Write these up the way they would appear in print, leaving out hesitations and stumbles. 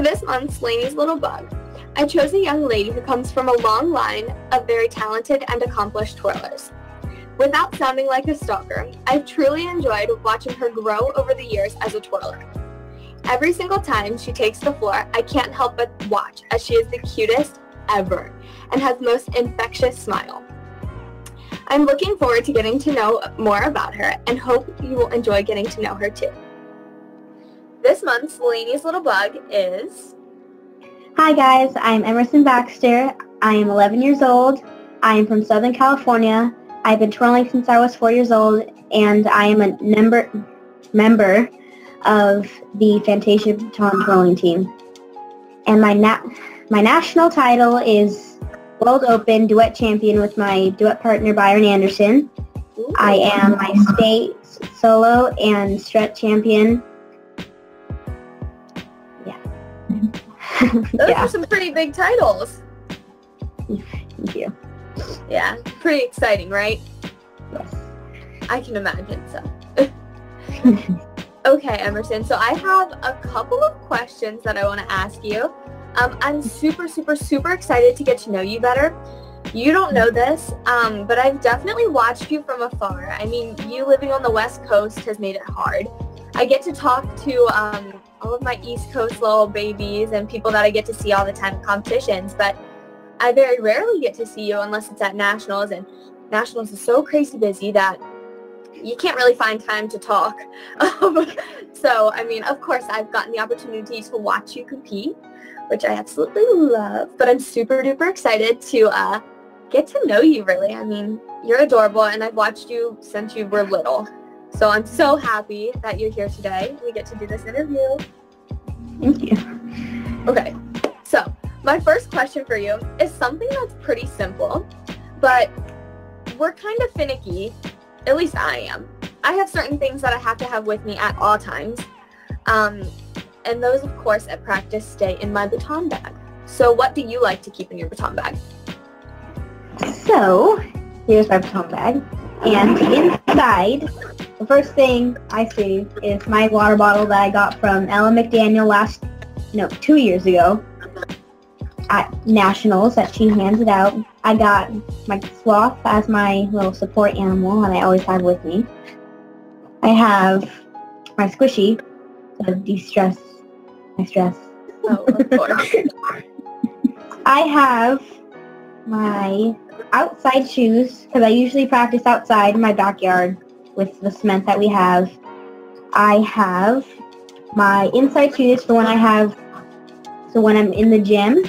For this month's Laney's Little Bug, I chose a young lady who comes from a long line of very talented and accomplished twirlers. Without sounding like a stalker, I've truly enjoyed watching her grow over the years as a twirler. Every single time she takes the floor, I can't help but watch as she is the cutest ever and has the most infectious smile. I'm looking forward to getting to know more about her and hope you will enjoy getting to know her too. This month's Laney's Little Bug is... Hi guys, I'm Emerson Baxter. I am 11 years old. I am from Southern California. I've been twirling since I was 4 years old, and I am a member of the Fantasia Baton twirling team. And my national title is World Open Duet Champion with my duet partner Byron Anderson. Ooh. I am my state solo and strut champion. Those are some pretty big titles. Thank you. Yeah, pretty exciting, right? Yes. I can imagine so. Okay, Emerson, so I have a couple of questions that I want to ask you. I'm super excited to get to know you better. You don't know this, but I've definitely watched you from afar. I mean, you living on the West Coast has made it hard. I get to talk to all of my East Coast little babies and people that I get to see all the time in competitions, but I very rarely get to see you unless it's at Nationals, and Nationals is so crazy busy that you can't really find time to talk. So, I mean, of course, I've gotten the opportunity to watch you compete, which I absolutely love, but I'm super duper excited to get to know you, really. I mean, you're adorable, and I've watched you since you were little. So I'm so happy that you're here today. We get to do this interview. Thank you. Okay, so my first question for you is something that's pretty simple, but we're kind of finicky. At least I am. I have certain things that I have to have with me at all times. And those, of course, at practice stay in my baton bag. So what do you like to keep in your baton bag? So, here's my baton bag. And inside, the first thing I see is my water bottle that I got from Ella McDaniel 2 years ago at Nationals that she handed out. I got my sloth as my little support animal that I always have with me. I have my squishy to de-stress my stress. Oh, of course. I have my outside shoes because I usually practice outside in my backyard with the cement that we have. I have my inside shoes for when when I'm in the gym.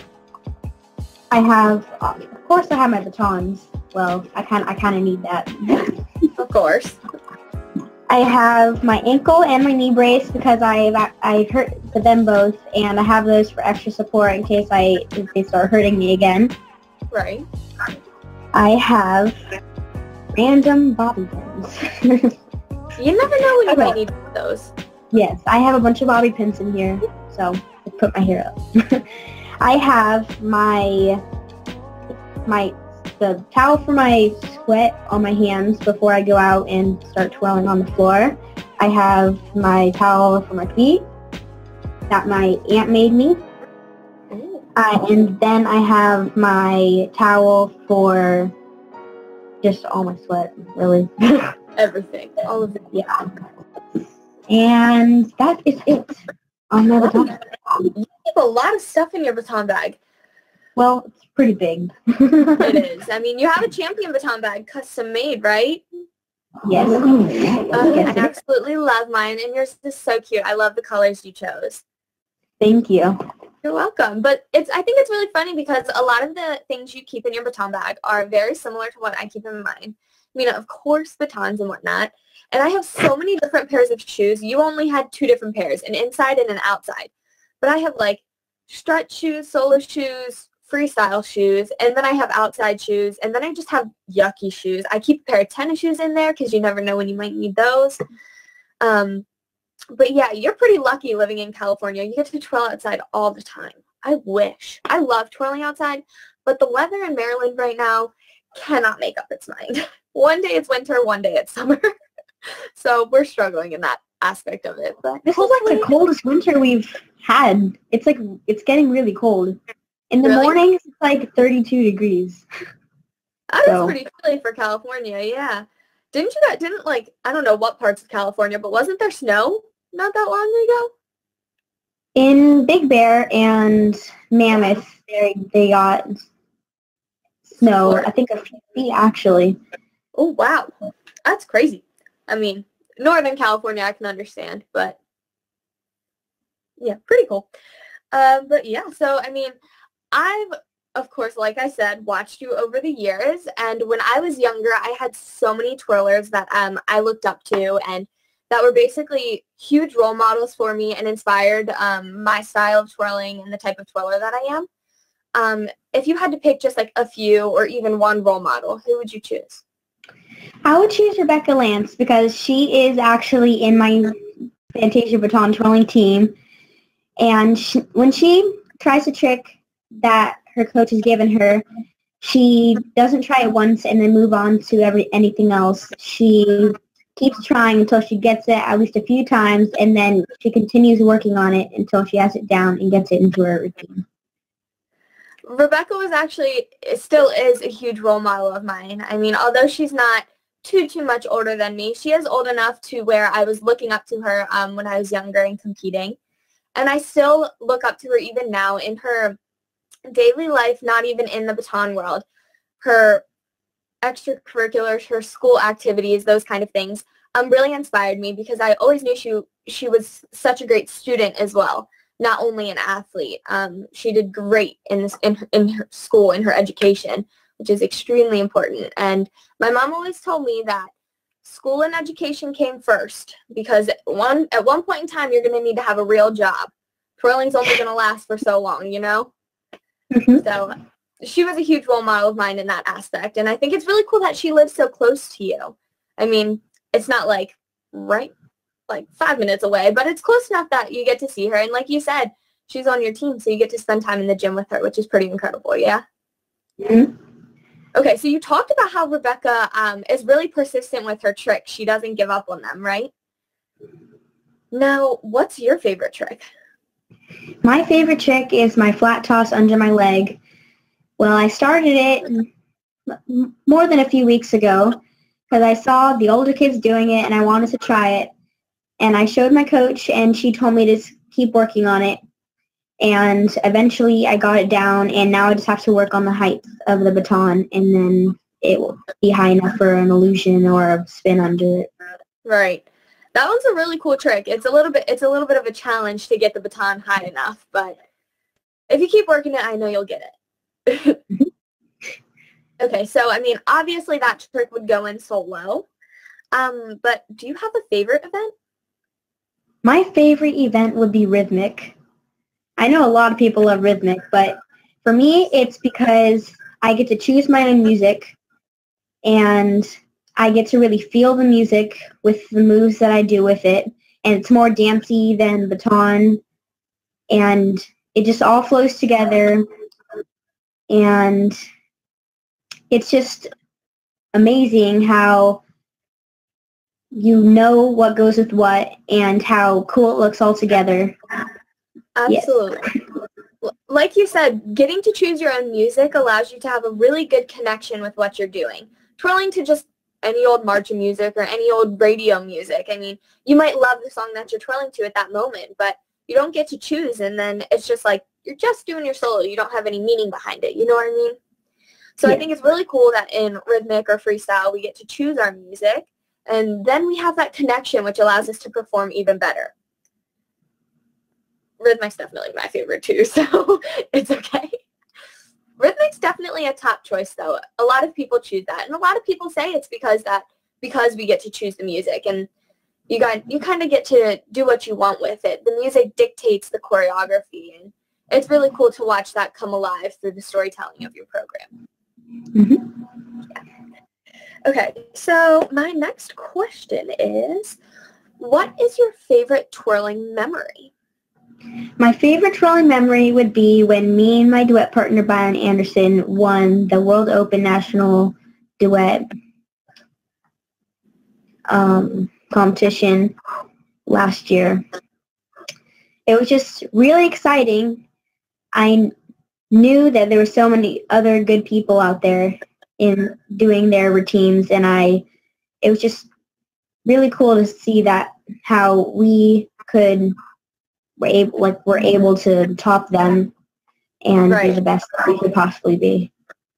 I have, of course, I have my batons. Well, I kind of need that. Of course. I have my ankle and my knee brace because I've hurt them both, and I have those for extra support in case they start hurting me again. Right. I have random bobby pins. You never know when you might need those. Yes, I have a bunch of bobby pins in here, so I put my hair up. I have the towel for my sweat on my hands before I go out and start twirling on the floor. I have my towel for my feet that my aunt made me. And then I have my towel for just all my sweat, really. Everything. All of it. Yeah. And that is it on my baton bag. You keep a lot of stuff in your baton bag. Well, it's pretty big. It is. I mean, you have a champion baton bag, custom made, right? Yes. I absolutely love mine, and yours is so cute. I love the colors you chose. Thank you. You're welcome. But I think it's really funny because a lot of the things you keep in your baton bag are very similar to what I keep in mine. I mean, of course, batons and whatnot. And I have so many different pairs of shoes. You only had 2 different pairs, an inside and an outside. But I have like strut shoes, solo shoes, freestyle shoes, and then I have outside shoes, and then I just have yucky shoes. I keep a pair of tennis shoes in there because you never know when you might need those. But yeah, you're pretty lucky living in California. You get to twirl outside all the time. I wish. I love twirling outside, but the weather in Maryland right now cannot make up its mind. One day it's winter, one day it's summer. So we're struggling in that aspect of it. But this is like the coldest winter we've had. It's like, it's getting really cold. In the mornings, it's like 32 degrees. That is pretty chilly for California, yeah. Didn't I don't know what parts of California, but wasn't there snow not that long ago? In Big Bear and Mammoth, they got snow, I think a few feet actually. Oh, wow. That's crazy. I mean, Northern California I can understand, but yeah, pretty cool. But yeah, so I mean, I've, of course, like I said, watched you over the years, and when I was younger, I had so many twirlers that I looked up to, and that were basically huge role models for me and inspired my style of twirling and the type of twirler that I am. If you had to pick just like a few or even one role model, who would you choose? I would choose Rebecca Lance because she is actually in my Fantasia baton twirling team, and when she tries a trick that her coach has given her, she doesn't try it once and then move on to anything else. She keeps trying until she gets it at least a few times, and then she continues working on it until she has it down and gets it into her routine. Rebecca still is a huge role model of mine. I mean, although she's not too much older than me, she is old enough to where I was looking up to her when I was younger and competing. And I still look up to her even now in her daily life, not even in the baton world. Her extracurriculars, her school activities, those kind of things, really inspired me because I always knew she was such a great student as well, not only an athlete. She did great in her school, in her education, which is extremely important. And my mom always told me that school and education came first because at one point in time you're going to need to have a real job. Twirling's only going to last for so long, you know? Mm-hmm. So she was a huge role model of mine in that aspect, and I think it's really cool that she lives so close to you. I mean, it's not like 5 minutes away, but it's close enough that you get to see her, and like you said, she's on your team, so you get to spend time in the gym with her, which is pretty incredible, yeah? Mm-hmm. Okay, so you talked about how Rebecca is really persistent with her tricks. She doesn't give up on them, right? Now, what's your favorite trick? My favorite trick is my flat toss under my leg. Well, I started it more than a few weeks ago because I saw the older kids doing it and I wanted to try it. And I showed my coach and she told me to keep working on it. And eventually I got it down, and now I just have to work on the height of the baton, and then it will be high enough for an illusion or a spin under it. Right. That one's a really cool trick. It's a little bit of a challenge to get the baton high enough, but if you keep working it, I know you'll get it. Okay, so I mean, obviously that trick would go in solo. But do you have a favorite event? My favorite event would be rhythmic. I know a lot of people love rhythmic, but for me, it's because I get to choose my own music, and I get to really feel the music with the moves that I do with it, and it's more dancey than baton, and it just all flows together, and it's just amazing how you know what goes with what and how cool it looks all together. Absolutely. Yes. Like you said, getting to choose your own music allows you to have a really good connection with what you're doing. Twirling to just any old marching music or any old radio music, I mean, you might love the song that you're twirling to at that moment, but you don't get to choose, and then it's just like you're just doing your solo. You don't have any meaning behind it. You know what I mean? So yeah. I think it's really cool that in rhythmic or freestyle, we get to choose our music, and then we have that connection, which allows us to perform even better. Rhythmic's definitely my favorite too, so it's okay. Rhythmic's definitely a top choice though. A lot of people choose that, and a lot of people say it's because we get to choose the music, and you kind of get to do what you want with it. The music dictates the choreography, and it's really cool to watch that come alive through the storytelling of your program. Mm-hmm. Yeah. Okay, so my next question is, what is your favorite twirling memory? My favorite twirling memory would be when me and my duet partner, Byron Anderson, won the World Open National Duet competition. last year. It was just really exciting. I knew that there were so many other good people out there in doing their routines, and it was just really cool to see that how we were able to top them and be the best that we could possibly be.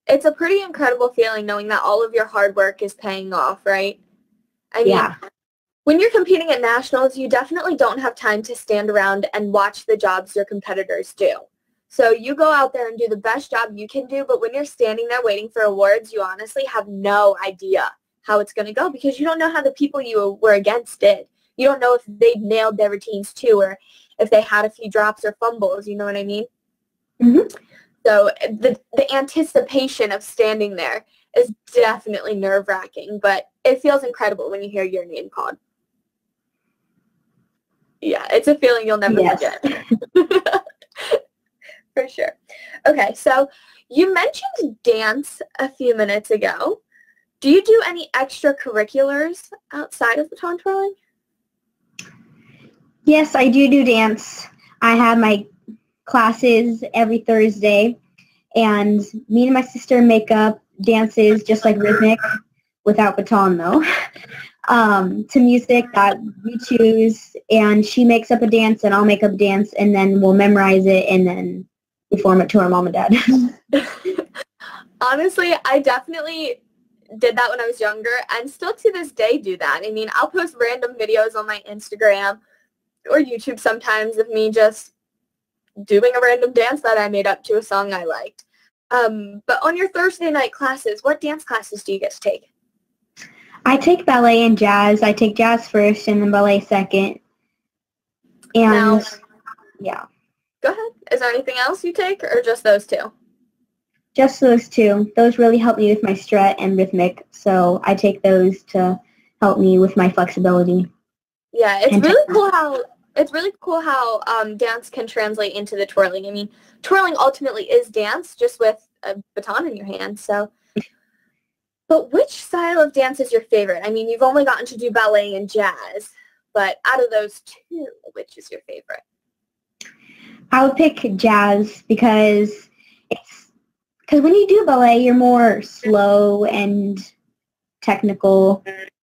It's a pretty incredible feeling knowing that all of your hard work is paying off, right? I mean, when you're competing at nationals, you definitely don't have time to stand around and watch the jobs your competitors do. So you go out there and do the best job you can do, but when you're standing there waiting for awards, you honestly have no idea how it's going to go because you don't know how the people you were against did. You don't know if they nailed their routines too or if they had a few drops or fumbles, you know what I mean? Mm-hmm. So the anticipation of standing there is definitely nerve-wracking, but it feels incredible when you hear your name called. Yeah, it's a feeling you'll never forget. For sure. Okay, so you mentioned dance a few minutes ago. Do you do any extracurriculars outside of baton twirling? Yes, I do dance. I have my classes every Thursday, and me and my sister make up dances just like rhythmic, without baton though, to music that we choose, and she makes up a dance and I'll make up a dance, and then we'll memorize it and then perform it to our mom and dad. Honestly, I definitely did that when I was younger and still to this day do that. I mean, I'll post random videos on my Instagram or YouTube sometimes of me just doing a random dance that I made up to a song I liked. But on your Thursday night classes, what dance classes do you get to take? I take ballet and jazz. I take jazz first and then ballet second. And yeah. Go ahead. Is there anything else you take or just those two? Just those two. Those really help me with my strut and rhythmic, so I take those to help me with my flexibility. Yeah, it's really cool how dance can translate into the twirling. I mean, twirling ultimately is dance, just with a baton in your hand. So, but which style of dance is your favorite? I mean, you've only gotten to do ballet and jazz, but out of those two, which is your favorite? I would pick jazz because when you do ballet, you're more slow and technical.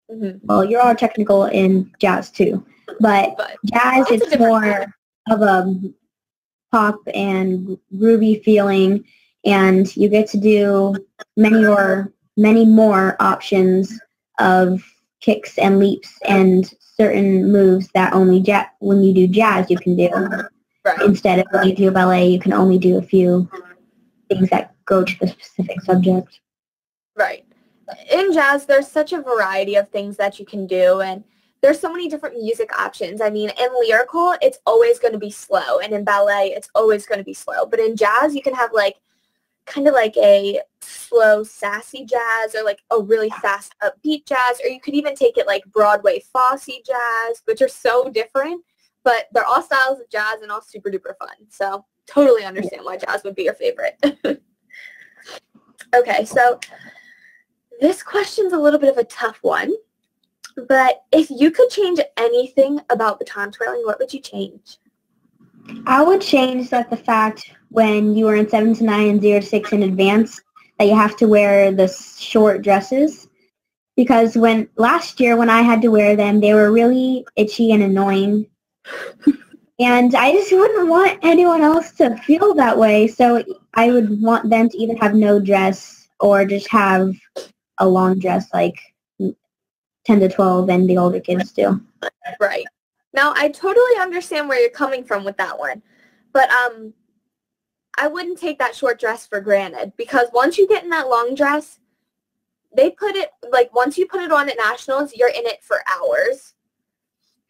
Mm-hmm. Well, you're all technical in jazz too, but jazz, it's more of a pop and groovy feeling, and you get to do many more options of kicks and leaps and certain moves that only when you do jazz you can do. Right. Instead of when you do ballet, you can only do a few things that go to the specific subject. Right. In jazz, there's such a variety of things that you can do, and there's so many different music options. I mean, in lyrical, it's always going to be slow, and in ballet, it's always going to be slow. But in jazz, you can have kind of like a slow, sassy jazz, or like a really fast, upbeat jazz, or you could even take it like Broadway Fosse jazz, which are so different, but they're all styles of jazz and all super duper fun. So totally understand why jazz would be your favorite. Okay, so this question's a little bit of a tough one, but if you could change anything about baton twirling, what would you change? I would change the fact when you are in 7 to 9 and 0 to 6 in advance that you have to wear the short dresses, because last year when I had to wear them, they were really itchy and annoying. And I just wouldn't want anyone else to feel that way, so I would want them to either have no dress or just have a long dress like 10 to 12 and the older kids do. Right. Now, I totally understand where you're coming from with that one, but I wouldn't take that short dress for granted, because once you get in that long dress, once you put it on at nationals, you're in it for hours.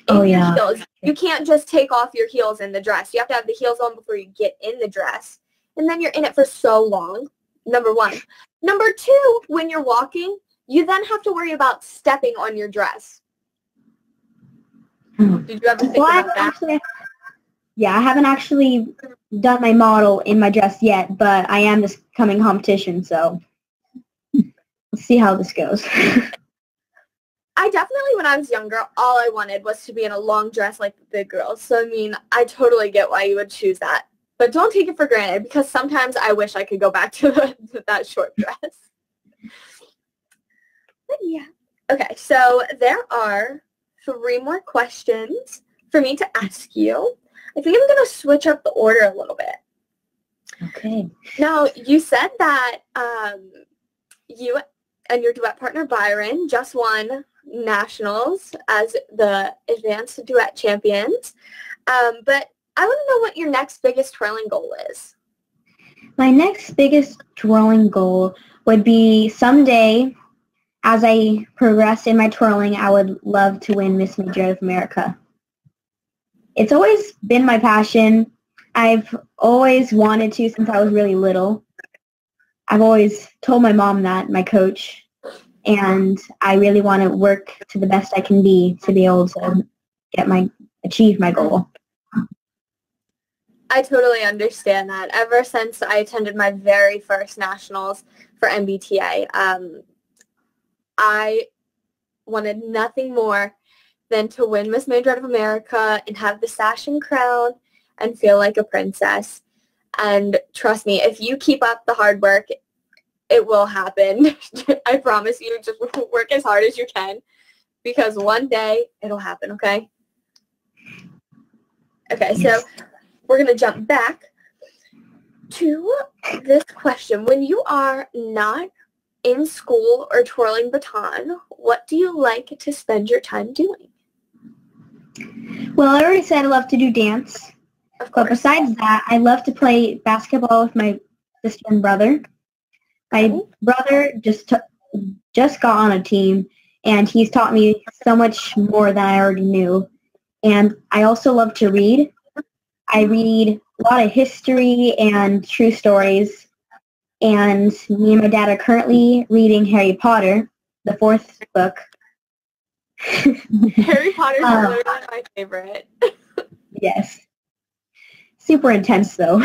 Oh, yeah. Heels. You can't just take off your heels in the dress. You have to have the heels on before you get in the dress. And then you're in it for so long, number one. Number two, when you're walking, you then have to worry about stepping on your dress. Did you ever think about that? I haven't actually done my model in my dress yet, but I am this coming competition, so let's see how this goes. I definitely, when I was younger, all I wanted was to be in a long dress like the big girls. So, I mean, I totally get why you would choose that. But don't take it for granted, because sometimes I wish I could go back to that short dress. But yeah. Okay, so there are 3 more questions for me to ask you. I think I'm going to switch up the order a little bit. Okay. Now, you said that you and your duet partner Byron just won nationals as the advanced duet champions. But I want to know what your next biggest twirling goal is. My next biggest twirling goal would be someday, as I progress in my twirling, I would love to win Miss Major of America. It's always been my passion. I've always wanted to since I was really little. I've always told my mom that, my coach, and I really want to work to the best I can be to be able to achieve my goal. I totally understand that. Ever since I attended my very first nationals for MBTA, I wanted nothing more than to win Miss Major of America and have the sash and crown and feel like a princess. And trust me, if you keep up the hard work, it will happen. I promise you, just work as hard as you can, because one day it'll happen, okay? Okay, so we're going to jump back to this question. When you are not in school or twirling baton, what do you like to spend your time doing? Well, I already said I love to do dance. But besides that, I love to play basketball with my sister and brother. My brother just got on a team, and he's taught me so much more than I already knew. And I also love to read. I read a lot of history and true stories. And me and my dad are currently reading Harry Potter, the 4th book. Harry Potter is literally my favorite. Yes. Super intense, though.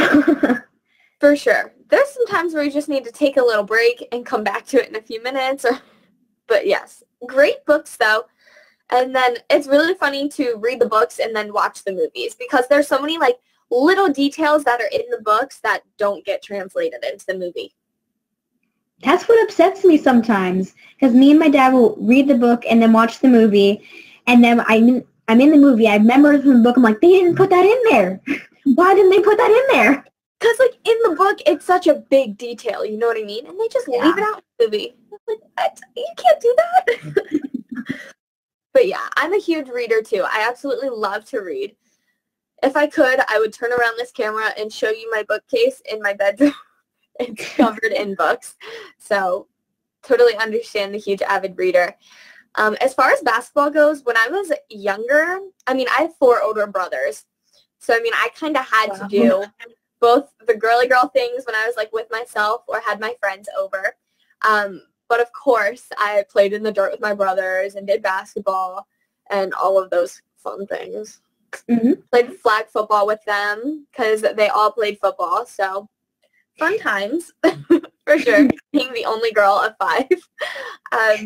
For sure. There's some times where you just need to take a little break and come back to it in a few minutes. But yes, great books, though. And then it's really funny to read the books and then watch the movies, because there's so many like little details that are in the books that don't get translated into the movie. That's what upsets me sometimes, because me and my dad will read the book and then watch the movie, and then I'm in the movie, I remember from the book, I'm like, they didn't put that in there. Why didn't they put that in there? Because, like, in the book, it's such a big detail, you know what I mean? And they just leave it out in the movie. Like, what? You can't do that? But yeah, I'm a huge reader too. I absolutely love to read. If I could, I would turn around this camera and show you my bookcase in my bedroom. It's covered in books. So totally understand the huge avid reader. As far as basketball goes, when I was younger, I mean, I have 4 older brothers. So, I mean, I kind of had to do both the girly girl things when I was, like, with myself or had my friends over. But, of course, I played in the dirt with my brothers and did basketball and all of those fun things. Mm-hmm. Played flag football with them because they all played football. So, fun times, for sure, being the only girl of 5.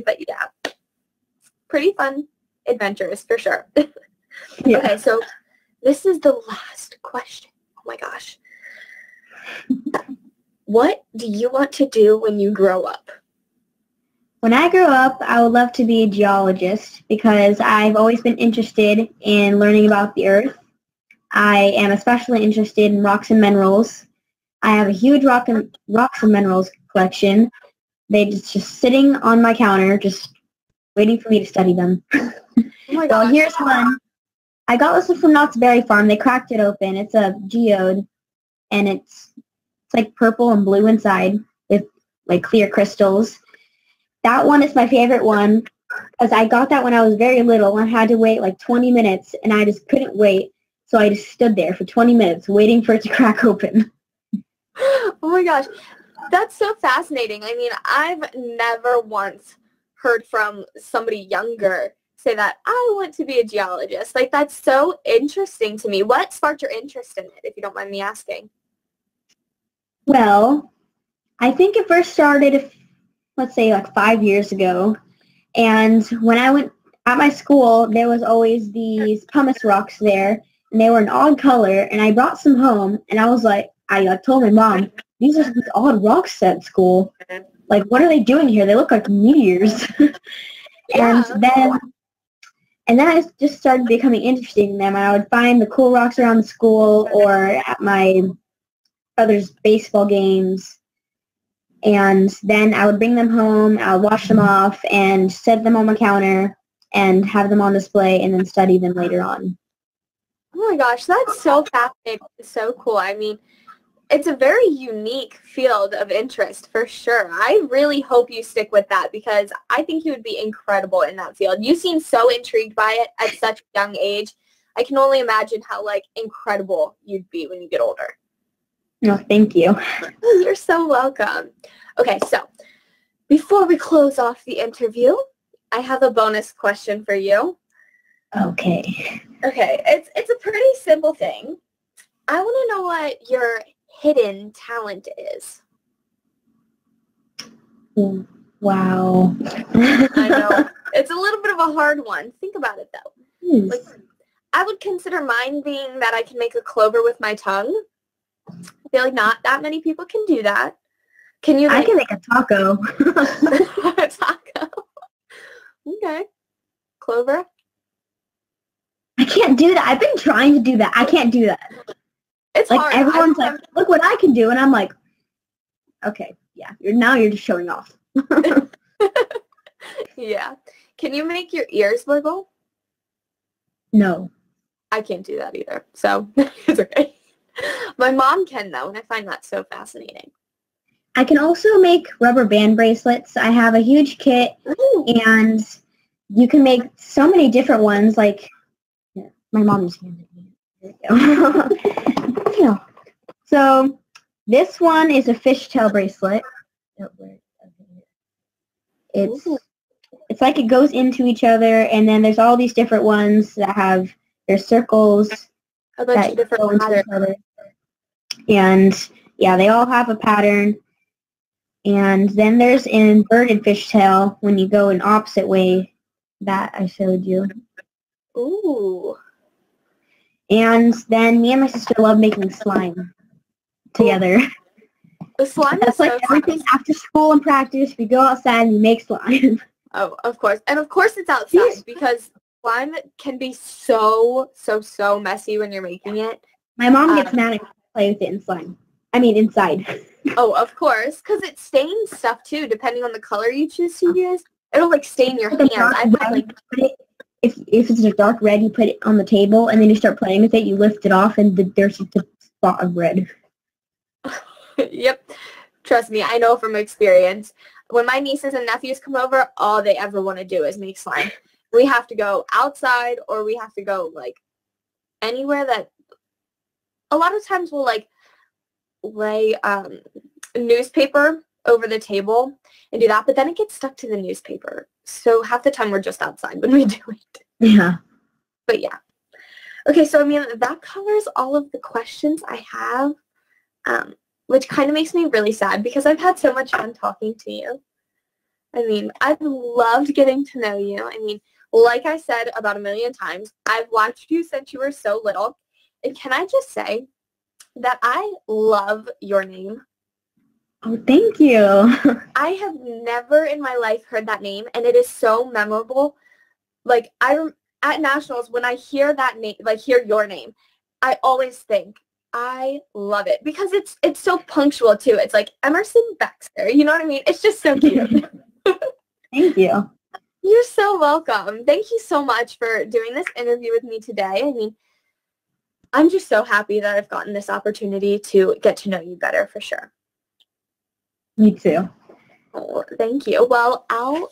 But, yeah, pretty fun adventures, for sure. Yeah. Okay, so this is the last question. Oh, my gosh. What do you want to do when you grow up? When I grow up, I would love to be a geologist because I've always been interested in learning about the Earth. I am especially interested in rocks and minerals. I have a huge rocks and minerals collection. They're just sitting on my counter, just waiting for me to study them. Oh my gosh. Well, here's one. I got this one from Knott's Berry Farm. They cracked it open. It's a geode, and it's like purple and blue inside with like clear crystals. That one is my favorite one because I got that when I was very little and I had to wait like 20 minutes and I just couldn't wait. So I just stood there for 20 minutes waiting for it to crack open. Oh my gosh. That's so fascinating. I mean, I've never once heard from somebody younger say that I want to be a geologist. Like, that's so interesting to me. What sparked your interest in it, if you don't mind me asking? Well, I think it first started, let's say, like 5 years ago. And when I went at my school, there was always these pumice rocks there, and they were an odd color, and I brought some home, and I was like, I told my mom, these are these odd rocks at school. Like, what are they doing here? They look like meteors. Yeah. And then I just started becoming interested in them. I would find the cool rocks around the school or at my brother's baseball games. And then I would bring them home, I would wash them off and set them on my counter and have them on display and then study them later on. Oh my gosh, that's so fascinating. So cool. I mean, it's a very unique field of interest for sure. I really hope you stick with that because I think you would be incredible in that field. You seem so intrigued by it at such a young age. I can only imagine how like incredible you'd be when you get older. No, thank you. You're so welcome. Okay, so before we close off the interview, I have a bonus question for you. Okay. Okay, it's a pretty simple thing. I want to know what your hidden talent is. Wow. I know. It's a little bit of a hard one. Think about it, though. Like, I would consider mine being that I can make a clover with my tongue. I feel like not that many people can do that. Can you? I can make a taco. A taco. Okay. Clover? I can't do that. I've been trying to do that. I can't do that. It's like hard. everyone's like, look what I can do, and I'm like, okay, yeah. You're just showing off. Yeah. Can you make your ears wiggle? No. I can't do that either. So it's okay. My mom can though, and I find that so fascinating. I can also make rubber band bracelets. I have a huge kit, and you can make so many different ones. Like, yeah, my mom just handed me. There we go. So this one is a fishtail bracelet. It's like it goes into each other, and then there's all these different ones that have their circles. A bunch of different patterns. And yeah, they all have a pattern. And then there's an inverted fishtail when you go an opposite way that I showed you. Ooh. And then me and my sister love making slime together. The slime That's is like so everything fun. after school and practice. We go outside and we make slime. Oh, of course. And of course it's outside because slime can be so messy when you're making it. My mom gets mad at me to play with it in slime. I mean, inside. Oh, of course, because it stains stuff too, depending on the color you choose to use. It'll like stain your hands. If it's a dark red, you put it on the table, and then you start playing with it. You lift it off, and there's just a spot of red. Yep. Trust me, I know from experience. When my nieces and nephews come over, all they ever want to do is make slime. We have to go outside, or we have to go like anywhere that. A lot of times we'll like lay newspaper over the table and do that, but then it gets stuck to the newspaper. So half the time we're just outside when we do it. Yeah. But yeah. Okay, so I mean, that covers all of the questions I have, which kind of makes me really sad because I've had so much fun talking to you. I mean, I've loved getting to know you. I mean, like I said about 1,000,000 times, I've watched you since you were so little. And can I just say that I love your name? Oh, thank you. I have never in my life heard that name, and it is so memorable. Like, at nationals, when I hear that name, like hear your name, I always think, I love it because it's so punctual too. It's like Emerson Baxter, you know what I mean? It's just so cute. Thank you. You're so welcome. Thank you so much for doing this interview with me today. I mean, I'm just so happy that I've gotten this opportunity to get to know you better for sure. Me too. Oh, thank you. Well, I'll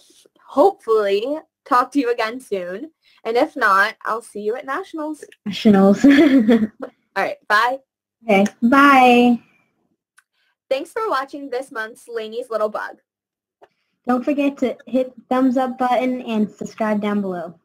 hopefully talk to you again soon. And if not, I'll see you at Nationals. Nationals. All right. Bye. Okay. Bye. Thanks for watching this month's Laney's Little Bug. Don't forget to hit the thumbs up button and subscribe down below.